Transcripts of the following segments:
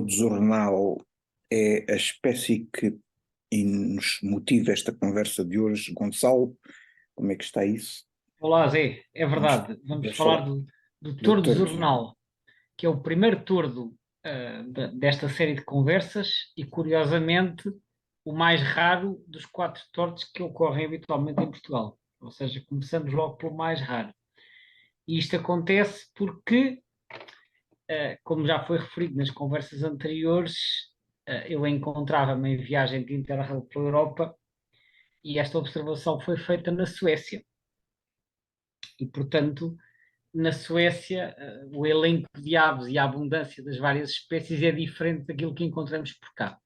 Jornal é a espécie que nos motiva esta conversa de hoje. Gonçalo, como é que está isso? Olá, Zé, é Vamos, verdade. Vamos vamos falar falar do do Tordo Torres. Jornal, que é o primeiro tordo desta série de conversas e, curiosamente, o mais raro dos quatro tordos que ocorrem habitualmente em Portugal. Ou seja, começamos logo pelo mais raro. E isto acontece porque, como já foi referido nas conversas anteriores, eu encontrava-me em viagem de Interrail pela Europa e esta observação foi feita na Suécia. E, portanto, na Suécia, o elenco de aves e a abundância das várias espécies é diferente daquilo que encontramos por cá.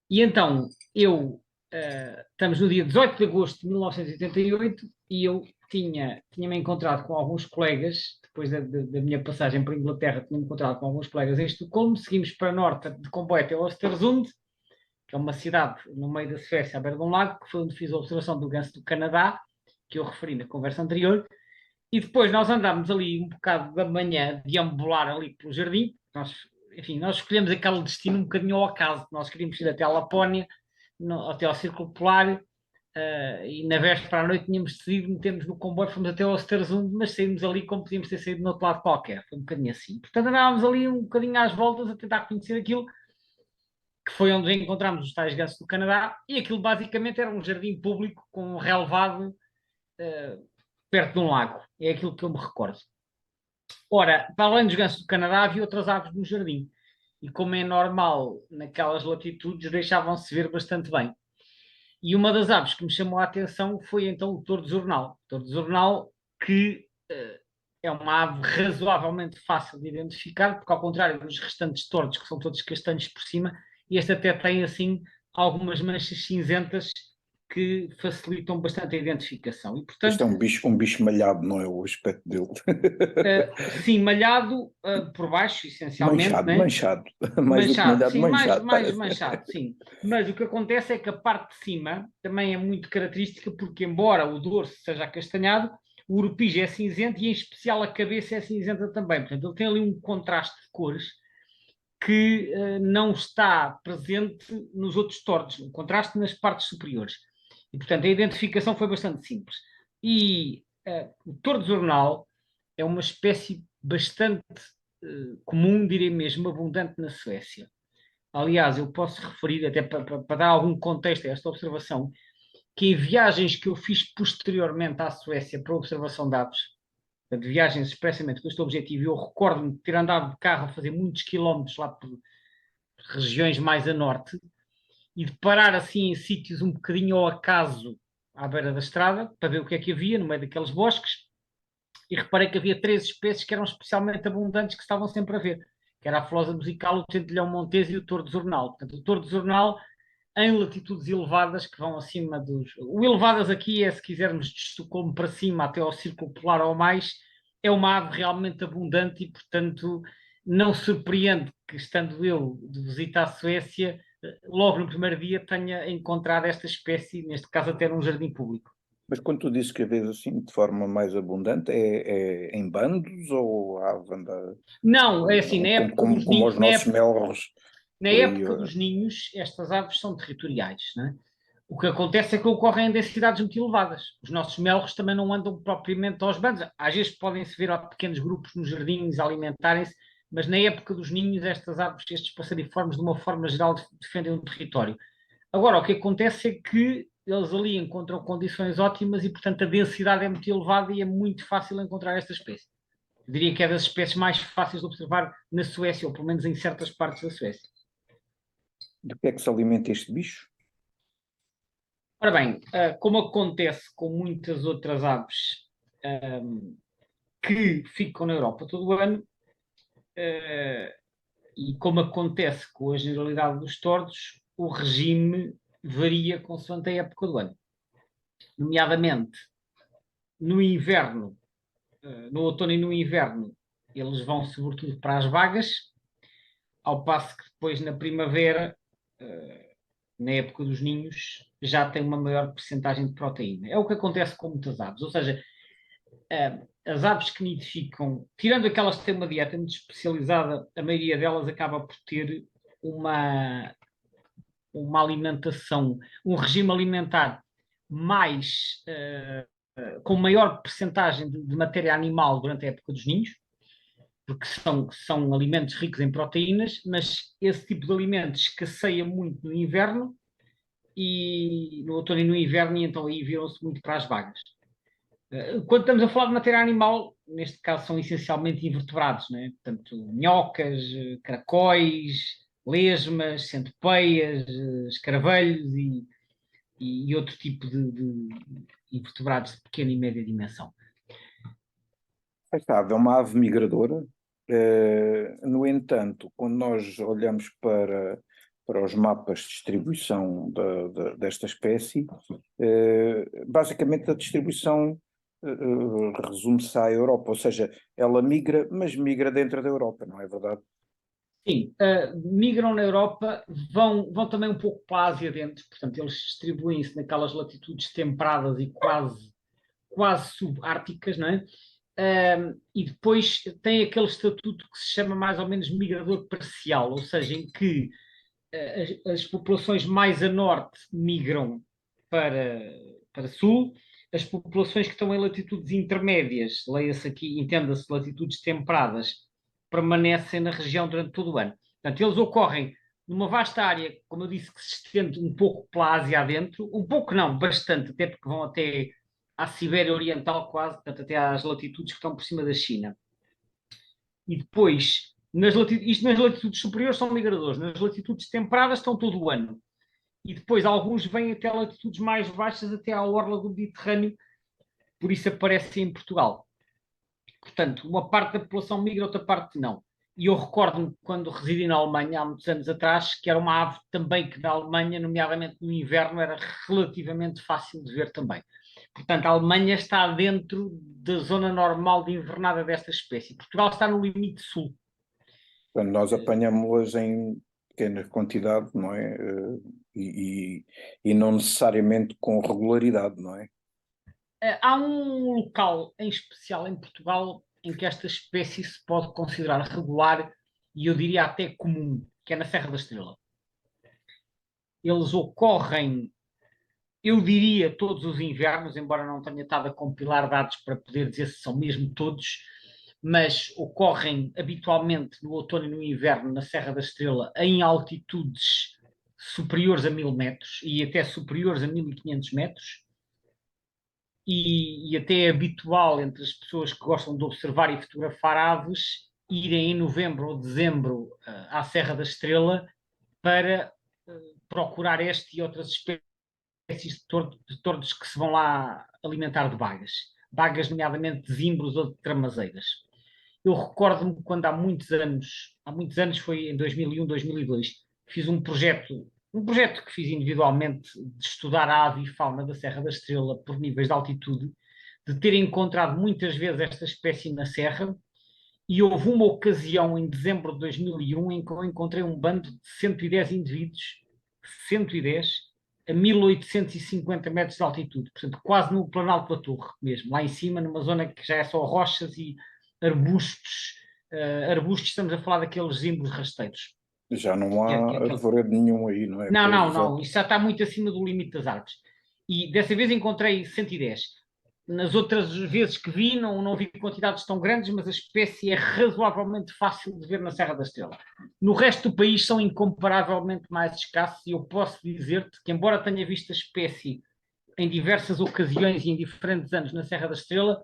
E então, estamos no dia 18 de agosto de 1988 e eu tinha-me encontrado com alguns colegas, depois da minha passagem para a Inglaterra, tinha-me encontrado com alguns colegas em Estocolmo, seguimos para norte de comboio até Östersund, que é uma cidade no meio da Suécia, à beira de um lago, que foi onde fiz a observação do ganso do Canadá, que eu referi na conversa anterior, e depois nós andámos ali um bocado da manhã, deambular ali pelo jardim. Nós escolhemos aquele destino um bocadinho ao acaso. Nós queríamos ir até a Lapónia, até ao Círculo Polar, e na véspera à noite tínhamos decidido metermos no comboio, fomos até ao Östersund, mas saímos ali como podíamos ter saído no outro lado qualquer. Foi um bocadinho assim. Portanto, andávamos ali um bocadinho às voltas a tentar conhecer aquilo, que foi onde encontramos os tais gansos do Canadá, e aquilo basicamente era um jardim público com um relevado perto de um lago. É aquilo que eu me recordo. Ora, para além dos gansos do Canadá, havia outras aves no jardim. E como é normal, naquelas latitudes, deixavam-se ver bastante bem. E uma das aves que me chamou a atenção foi então o tordo zornal. O tordo zornal, que é uma ave razoavelmente fácil de identificar, porque ao contrário dos restantes tordos, que são todos castanhos por cima, este até tem assim algumas manchas cinzentas que facilitam bastante a identificação. E, Este é portanto, um bicho malhado, não é o aspecto dele. sim, malhado por baixo, essencialmente, Manchado, né? manchado. Mais do que Manchado, malhado, sim, mais, manchado, mais parece. manchado, sim. Mas o que acontece é que a parte de cima também é muito característica, porque embora o dorso seja acastanhado, o urupige é cinzento e em especial a cabeça é cinzenta também. Portanto, ele tem ali um contraste de cores que não está presente nos outros tordos, um contraste nas partes superiores. E, portanto, a identificação foi bastante simples. E o tordo zornal é uma espécie bastante comum, direi mesmo, abundante na Suécia. Aliás, eu posso referir, até para dar algum contexto a esta observação, que em viagens que eu fiz posteriormente à Suécia para observação de aves, de viagens expressamente com este objetivo, eu recordo-me de ter andado de carro a fazer muitos quilómetros lá por regiões mais a norte e de parar assim em sítios um bocadinho ao acaso à beira da estrada para ver o que é que havia no meio daqueles bosques e reparei que havia três espécies que eram especialmente abundantes que estavam sempre a ver, que era a flosa musical, o tentilhão montês e o tordo zornal. Portanto, o tordo zornal em latitudes elevadas que vão acima dos... O elevadas aqui é, se quisermos, de Estocolmo para cima até ao Círculo Polar ou mais, é uma ave realmente abundante e, portanto, não surpreende que, estando eu de visita à Suécia, logo no primeiro dia tenha encontrado esta espécie, neste caso até num jardim público. Mas quando tu dizes que a vês assim de forma mais abundante, é em bandos ou há banda, Não, é assim, como os nossos melros na por aí? época dos ninhos, estas aves são territoriais, né? O que acontece é que ocorrem em densidades muito elevadas. Os nossos melros também não andam propriamente aos bandos. Às vezes podem-se ver pequenos grupos nos jardins a alimentarem-se, mas na época dos ninhos, estas aves, estes passariformes, de uma forma geral, defendem o território. Agora, o que acontece é que eles ali encontram condições ótimas e, portanto, a densidade é muito elevada e é muito fácil encontrar esta espécie. Eu diria que é das espécies mais fáceis de observar na Suécia, ou pelo menos em certas partes da Suécia. De que é que se alimenta este bicho? Ora bem, como acontece com muitas outras aves que ficam na Europa todo o ano, e como acontece com a generalidade dos tordos, o regime varia consoante a época do ano. Nomeadamente, no inverno, no outono e no inverno, eles vão sobretudo para as vagas, ao passo que depois na primavera, na época dos ninhos, já tem uma maior percentagem de proteína. É o que acontece com muitas aves, ou seja, As aves que nidificam, tirando aquelas que têm uma dieta muito especializada, a maioria delas acaba por ter uma, uma alimentação, um regime alimentar mais, com maior percentagem de matéria animal durante a época dos ninhos, porque são alimentos ricos em proteínas, mas esse tipo de alimentos escasseia muito no inverno, e no outono e no inverno, e então aí viram-se muito para as vagas. Quando estamos a falar de matéria animal, neste caso são essencialmente invertebrados, né? Portanto, minhocas, caracóis, lesmas, centopeias, escaravelhos e outro tipo de invertebrados de pequena e média dimensão. Aí está, é uma ave migradora. No entanto, quando nós olhamos para os mapas de distribuição desta espécie, basicamente a distribuição resume-se à Europa, ou seja, ela migra, mas migra dentro da Europa, não é verdade? Sim, migram na Europa, vão também um pouco para a Ásia dentro, portanto, eles distribuem-se naquelas latitudes temperadas e quase subárticas, não é? E depois tem aquele estatuto que se chama mais ou menos migrador parcial, ou seja, em que as populações mais a norte migram para sul, as populações que estão em latitudes intermédias, leia-se aqui, entenda-se latitudes temperadas, permanecem na região durante todo o ano. Portanto, eles ocorrem numa vasta área, como eu disse, que se estende um pouco pela Ásia adentro, um pouco não, bastante, até porque vão até à Sibéria Oriental quase, portanto, até às latitudes que estão por cima da China. E depois, isto nas latitudes superiores são migradores, nas latitudes temperadas estão todo o ano. E depois alguns vêm até latitudes mais baixas, até à orla do Mediterrâneo, por isso aparecem em Portugal. Portanto, uma parte da população migra, outra parte não. E eu recordo-me quando residi na Alemanha, há muitos anos atrás, que era uma ave também que na Alemanha, nomeadamente no inverno, era relativamente fácil de ver também. Portanto, a Alemanha está dentro da zona normal de invernada desta espécie. Portugal está no limite sul. Portanto, nós apanhamos-las em pequena quantidade, não é? E não necessariamente com regularidade, não é? Há um local em especial em Portugal em que esta espécie se pode considerar regular e eu diria até comum, que é na Serra da Estrela. Eles ocorrem, eu diria, todos os invernos, embora não tenha estado a compilar dados para poder dizer se são mesmo todos, mas ocorrem habitualmente no outono e no inverno na Serra da Estrela em altitudes superiores a 1000 metros e até superiores a 1500 metros. E até é habitual entre as pessoas que gostam de observar e fotografar aves irem em novembro ou dezembro à Serra da Estrela para procurar este e outras espécies de tordos que se vão lá alimentar de bagas. Bagas, nomeadamente de zimbros ou de tramazeiras. Eu recordo-me quando há muitos anos foi em 2001, 2002, fiz um projeto que fiz individualmente de estudar a ave e fauna da Serra da Estrela por níveis de altitude, de ter encontrado muitas vezes esta espécie na Serra, e houve uma ocasião em dezembro de 2001 em que eu encontrei um bando de 110 indivíduos, 110, a 1850 metros de altitude, portanto quase no Planalto da Torre mesmo, lá em cima, numa zona que já é só rochas e arbustos, estamos a falar daqueles zimbros rasteiros. Já não há arvoredo nenhum aí, não é? Não, isso já está muito acima do limite das árvores. E dessa vez encontrei 110. Nas outras vezes que vi, não vi quantidades tão grandes, mas a espécie é razoavelmente fácil de ver na Serra da Estrela. No resto do país são incomparavelmente mais escassos e eu posso dizer-te que, embora tenha visto a espécie em diversas ocasiões e em diferentes anos na Serra da Estrela,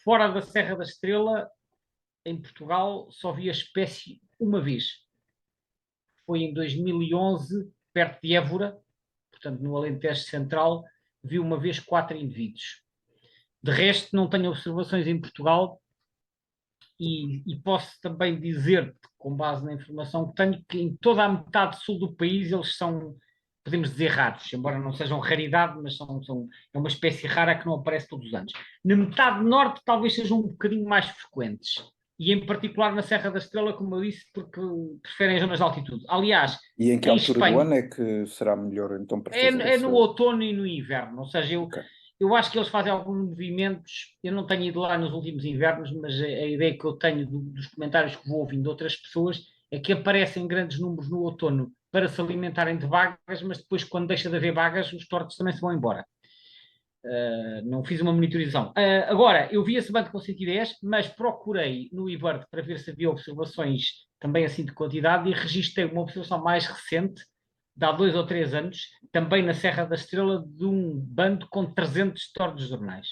fora da Serra da Estrela, em Portugal, só vi a espécie uma vez. Foi em 2011, perto de Évora, portanto no Alentejo Central, vi uma vez 4 indivíduos. De resto, não tenho observações em Portugal e posso também dizer-te, com base na informação que tenho, que em toda a metade sul do país eles são, podemos dizer, raros, embora não sejam raridade, mas é uma espécie rara que não aparece todos os anos. Na metade norte talvez sejam um bocadinho mais frequentes, e em particular na Serra da Estrela, como eu disse, porque preferem zonas de altitude. Aliás, e em que altura do ano é que será melhor então para fazer no outono e no inverno, ou seja, eu acho que eles fazem alguns movimentos. Eu não tenho ido lá nos últimos invernos, mas a ideia que eu tenho dos comentários que vou ouvindo de outras pessoas é que aparecem grandes números no outono para se alimentarem de vagas, mas depois, quando deixa de haver vagas, os tortos também se vão embora. Não fiz uma monitorização. Agora, eu vi esse bando com 110, mas procurei no eBird para ver se havia observações também assim de quantidade e registrei uma observação mais recente, de há 2 ou 3 anos, também na Serra da Estrela, de um bando com 300 tordos jornais.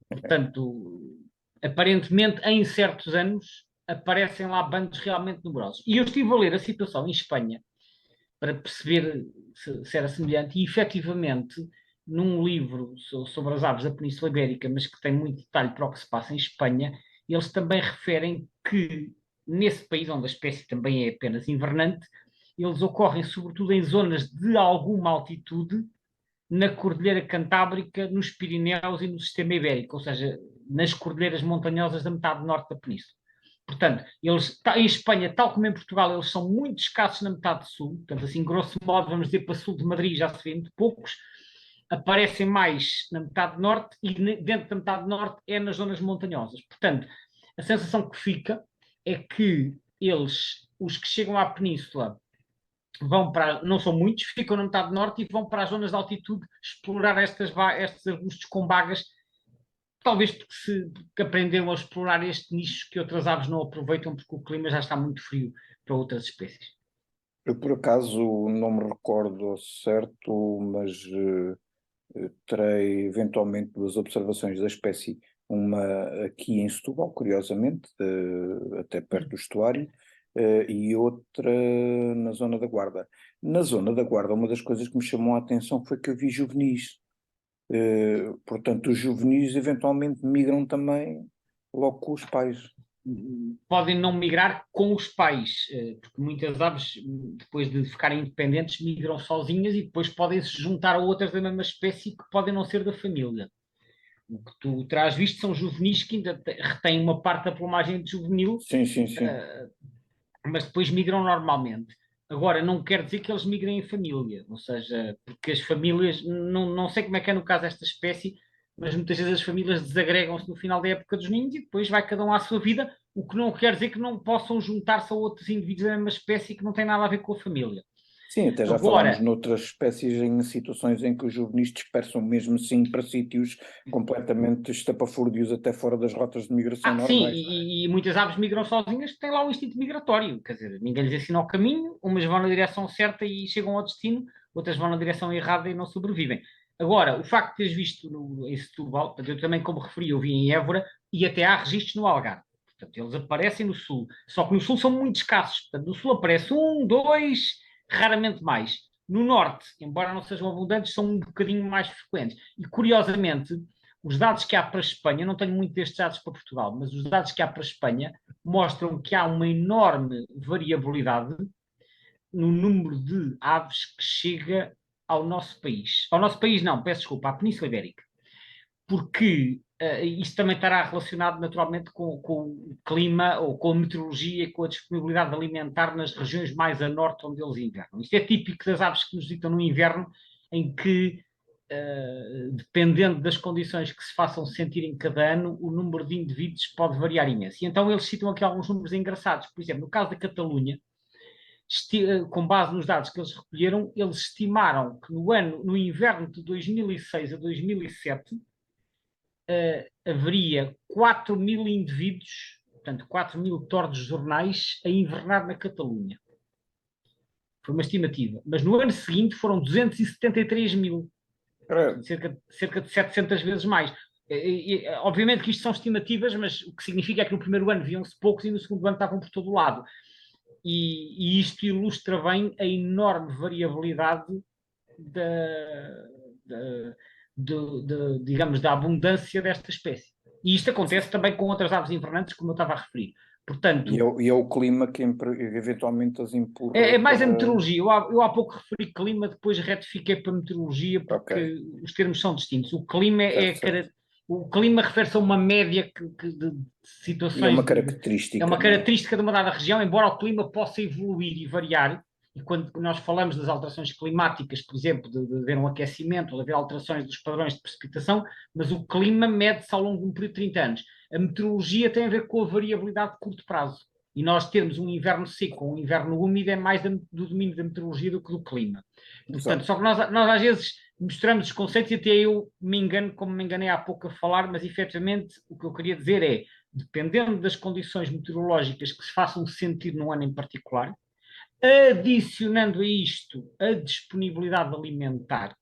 Portanto, aparentemente, em certos anos, aparecem lá bandos realmente numerosos. E eu estive a ler a situação em Espanha para perceber se era semelhante, e efetivamente, num livro sobre as aves da Península Ibérica, mas que tem muito detalhe para o que se passa em Espanha, eles também referem que nesse país, onde a espécie também é apenas invernante, eles ocorrem sobretudo em zonas de alguma altitude, na Cordilheira Cantábrica, nos Pirineus e no Sistema Ibérico, ou seja, nas cordilheiras montanhosas da metade norte da península. Portanto, eles, em Espanha, tal como em Portugal, eles são muito escassos na metade sul. Portanto, assim, grosso modo, vamos dizer, para sul de Madrid já se vê muito poucos. Aparecem mais na metade norte e dentro da metade norte é nas zonas montanhosas. Portanto, a sensação que fica é que eles, os que chegam à península, vão para, não são muitos, ficam na metade norte e vão para as zonas de altitude explorar estes arbustos com bagas, talvez porque aprenderam a explorar este nicho que outras aves não aproveitam porque o clima já está muito frio para outras espécies. Eu, por acaso, não me recordo ao certo, mas terei eventualmente duas observações da espécie, uma aqui em Setúbal, curiosamente, até perto do estuário, e outra na zona da Guarda. Na zona da Guarda, uma das coisas que me chamou a atenção foi que eu vi juvenis. Portanto, os juvenis eventualmente migram também logo com os pais. Podem não migrar com os pais, porque muitas aves, depois de ficarem independentes, migram sozinhas e depois podem se juntar a outras da mesma espécie que podem não ser da família. O que tu terás visto são juvenis que ainda retêm uma parte da plumagem de juvenil, Sim, sim, sim. mas depois migram normalmente. Agora, não quer dizer que eles migrem em família, ou seja, porque as famílias, não sei como é que é no caso desta espécie, mas muitas vezes as famílias desagregam-se no final da época dos ninhos e depois vai cada um à sua vida, o que não quer dizer que não possam juntar-se a outros indivíduos da mesma espécie que não têm nada a ver com a família. Sim, até já falámos Agora, noutras espécies em situações em que os juvenis dispersam mesmo assim para sítios completamente estapafúrdios até fora das rotas de migração sim, normais, não é? e muitas aves migram sozinhas que têm lá o instinto migratório, quer dizer, ninguém lhes ensina o caminho, umas vão na direção certa e chegam ao destino, outras vão na direção errada e não sobrevivem. Agora, o facto de teres visto em Setúbal, eu também, como referi, eu vi em Évora e até há registros no Algarve. Portanto, eles aparecem no Sul, só que no Sul são muito escassos. Portanto, no Sul aparece um, dois, raramente mais. No Norte, embora não sejam abundantes, são um bocadinho mais frequentes. E, curiosamente, os dados que há para a Espanha, não tenho muito destes dados para Portugal, mas os dados que há para a Espanha mostram que há uma enorme variabilidade no número de aves que chega ao nosso país. Ao nosso país, não, peço desculpa, à Península Ibérica. Porque isto também estará relacionado naturalmente com o clima ou com a meteorologia e com a disponibilidade alimentar nas regiões mais a norte onde eles invernam. Isto é típico das aves que nos visitam no inverno, em que dependendo das condições que se façam sentir em cada ano, o número de indivíduos pode variar imenso. E então eles citam aqui alguns números engraçados. Por exemplo, no caso da Catalunha, com base nos dados que eles recolheram, eles estimaram que no inverno de 2006 a 2007, haveria 4.000 indivíduos, portanto 4.000 tordos jornais a invernar na Catalunha. Foi uma estimativa. Mas no ano seguinte foram 273.000. Cerca de 700 vezes mais. Obviamente que isto são estimativas, mas o que significa é que no primeiro ano viam-se poucos e no segundo ano estavam por todo o lado. E isto ilustra bem a enorme variabilidade digamos, da abundância desta espécie. E isto acontece também com outras aves invernantes, como eu estava a referir. Portanto, E é o clima que eventualmente as empurra. É mais a meteorologia. Eu há pouco referi clima, depois retifiquei para meteorologia, porque os termos são distintos. O clima certo. O clima refere-se a uma média de situações. E é uma característica. É uma característica de uma dada região, embora o clima possa evoluir e variar. e quando nós falamos das alterações climáticas, por exemplo, de haver um aquecimento, de haver alterações dos padrões de precipitação, mas o clima mede-se ao longo de um período de 30 anos. A meteorologia tem a ver com a variabilidade de curto prazo. E nós termos um inverno seco ou um inverno úmido é mais do domínio da meteorologia do que do clima. Portanto, só que nós às vezes misturamos os conceitos e até eu me engano, como me enganei há pouco a falar, mas efetivamente o que eu queria dizer é, dependendo das condições meteorológicas que se façam sentir num ano em particular, adicionando a isto a disponibilidade alimentar,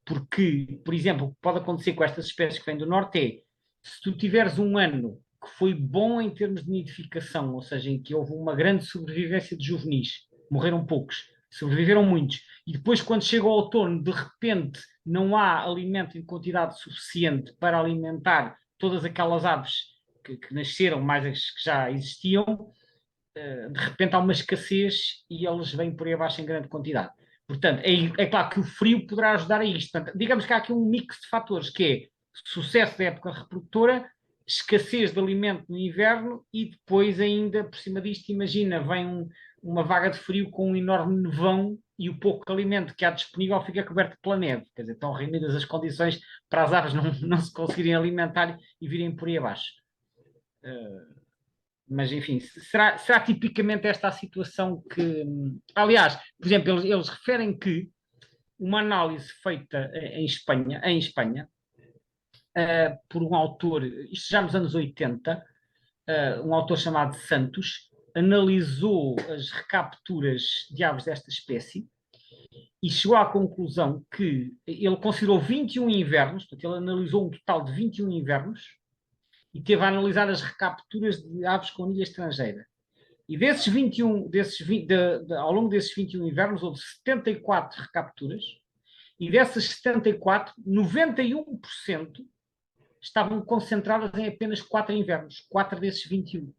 porque, por exemplo, o que pode acontecer com estas espécies que vêm do norte é, se tu tiveres um ano que foi bom em termos de nidificação, ou seja, em que houve uma grande sobrevivência de juvenis, morreram poucos, sobreviveram muitos, e depois quando chega o outono, de repente não há alimento em quantidade suficiente para alimentar todas aquelas aves que nasceram, mais as que já existiam, de repente há uma escassez e eles vêm por aí abaixo em grande quantidade. Portanto, é claro que o frio poderá ajudar a isto. Portanto, digamos que há aqui um mix de fatores, que é sucesso da época reprodutora, escassez de alimento no inverno e depois ainda, por cima disto, imagina, vem uma vaga de frio com um enorme nevão e o pouco alimento que há disponível fica coberto pela neve. Quer dizer, estão reunidas as condições para as aves não se conseguirem alimentar e virem por aí abaixo. Mas, enfim, será tipicamente esta a situação que... Aliás, por exemplo, eles referem que uma análise feita em Espanha por um autor, isto já nos anos 80, um autor chamado Santos, analisou as recapturas de aves desta espécie e chegou à conclusão que ele considerou 21 invernos, portanto, ele analisou um total de 21 invernos e teve a analisar as recapturas de aves com ilha estrangeira. E desses 21, ao longo desses 21 invernos, houve 74 recapturas, e dessas 74, 91% estavam concentradas em apenas 4 invernos, 4 desses 21.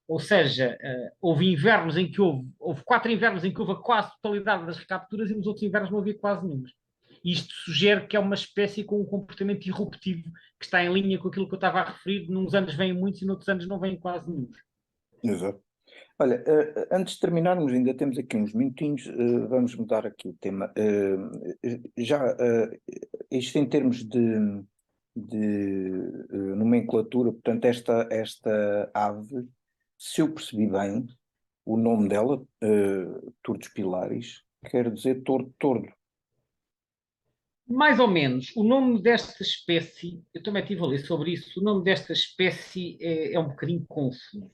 Ou seja, houve invernos em que houve 4 invernos em que houve a quase totalidade das recapturas e nos outros invernos não havia quase nenhum. Isto sugere que é uma espécie com um comportamento irruptivo que está em linha com aquilo que eu estava a referir. Nos anos vêm muitos e noutros anos não vêm quase nenhum. Exato. Olha, antes de terminarmos, ainda temos aqui uns minutinhos, vamos mudar aqui o tema. Isto em termos de nomenclatura, portanto, esta ave, se eu percebi bem, o nome dela, Turdus pilaris, quer dizer tordo. Mais ou menos. O nome desta espécie, eu também estive a ler sobre isso, o nome desta espécie é um bocadinho confuso.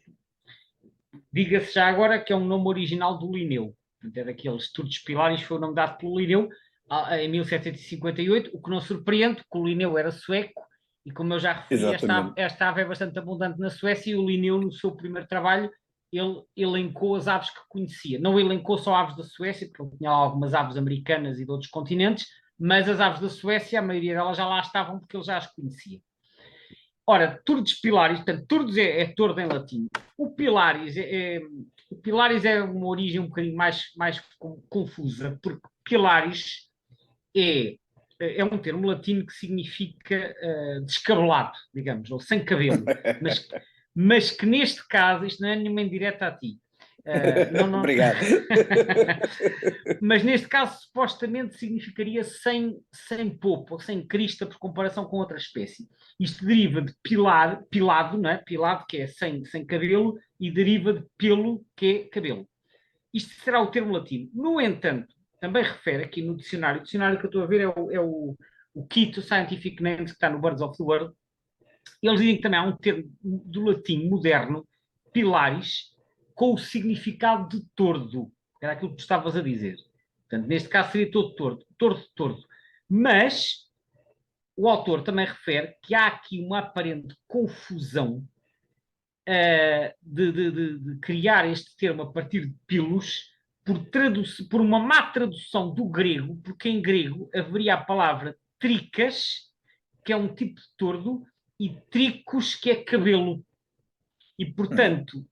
Diga-se já agora que é um nome original do Linneu. É daqueles Turdus pilaris, foi o nome dado pelo Linneu em 1758, o que não surpreende, porque o Linneu era sueco, e como eu já referi, esta ave é bastante abundante na Suécia, e o Linneu, no seu primeiro trabalho, ele elencou as aves que conhecia. Não elencou só aves da Suécia, porque ele tinha algumas aves americanas e de outros continentes, mas as aves da Suécia, a maioria delas já lá estavam porque ele já as conhecia. Ora, Turdus pilaris, portanto, Turdus é tordo em latim. O pilaris é uma origem um bocadinho mais confusa, porque pilaris é um termo latino que significa descabelado, digamos, ou sem cabelo, mas que neste caso, isto não é nenhuma indireta a ti. Não... Obrigado. Mas neste caso, supostamente significaria sem popo, ou sem crista, por comparação com outra espécie. Isto deriva de pilado, não é? Pilado, que é sem cabelo, e deriva de pelo, que é cabelo. Isto será o termo latino. No entanto, também refere aqui no dicionário, o dicionário que eu estou a ver é o Keto Scientific Names, que está no Birds of the World. Eles dizem que também há um termo do latim moderno, pilaris, com o significado de tordo. Era aquilo que tu estavas a dizer. Portanto, neste caso seria todo tordo. Mas o autor também refere que há aqui uma aparente confusão de criar este termo a partir de pilos por uma má tradução do grego, porque em grego haveria a palavra tricas, que é um tipo de tordo, e tricos, que é cabelo. E, portanto,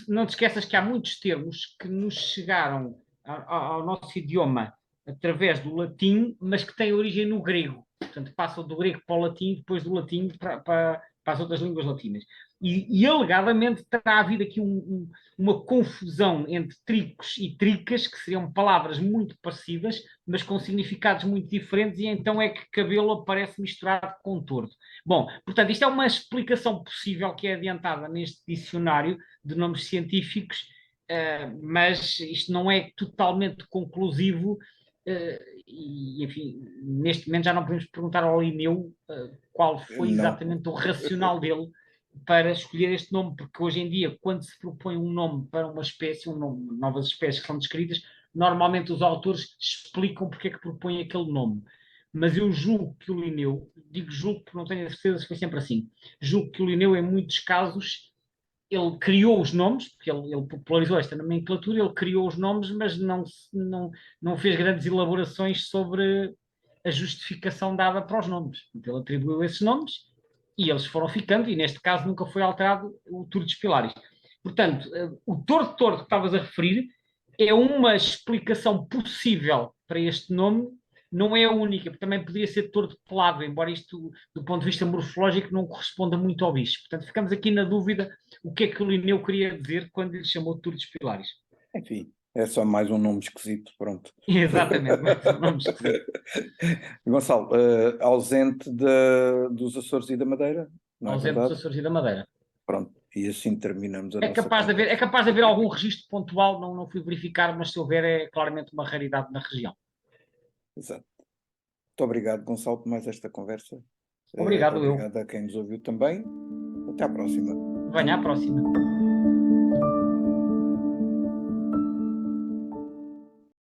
não te esqueças que há muitos termos que nos chegaram ao nosso idioma através do latim, mas que têm origem no grego. Portanto, passam do grego para o latim e depois do latim para as outras línguas latinas. E alegadamente terá havido aqui uma confusão entre tricos e tricas, que seriam palavras muito parecidas, mas com significados muito diferentes, e então é que cabelo aparece misturado com tordo. Bom, portanto, isto é uma explicação possível que é adiantada neste dicionário de nomes científicos, mas isto não é totalmente conclusivo. E, enfim, neste momento já não podemos perguntar ao Linneu qual foi Não. exatamente o racional dele para escolher este nome, porque hoje em dia, quando se propõe um nome para uma espécie, um nome, novas espécies que são descritas, normalmente os autores explicam porque é que propõem aquele nome. Mas eu julgo que o Linneu, digo julgo porque não tenho a certeza se foi sempre assim, julgo que o Linneu, em muitos casos, ele criou os nomes, porque ele popularizou esta nomenclatura, ele criou os nomes, mas não fez grandes elaborações sobre a justificação dada para os nomes. Então, ele atribuiu esses nomes e eles foram ficando, e neste caso nunca foi alterado o Tordes Pilares. Portanto, o tordo que estavas a referir é uma explicação possível para este nome, não é a única, porque também poderia ser tordo pelado, embora isto, do ponto de vista morfológico, não corresponda muito ao bicho. Portanto, ficamos aqui na dúvida o que é que o Linneu queria dizer quando lhe chamou de Tordes Pilares. Enfim, é só mais um nome esquisito, pronto. Exatamente, mas é um nome esquisito. Gonçalo, ausente dos Açores e da Madeira, não é Ausente dos verdade? Açores e da Madeira. Pronto, e assim terminamos a É nossa capaz de haver, é conversa. capaz de haver algum registro pontual, não fui verificar, mas se houver é claramente uma raridade na região. Exato. Muito obrigado, Gonçalo, por mais esta conversa. Obrigado, eu. Obrigado a quem nos ouviu também. Até à próxima. Venha à próxima.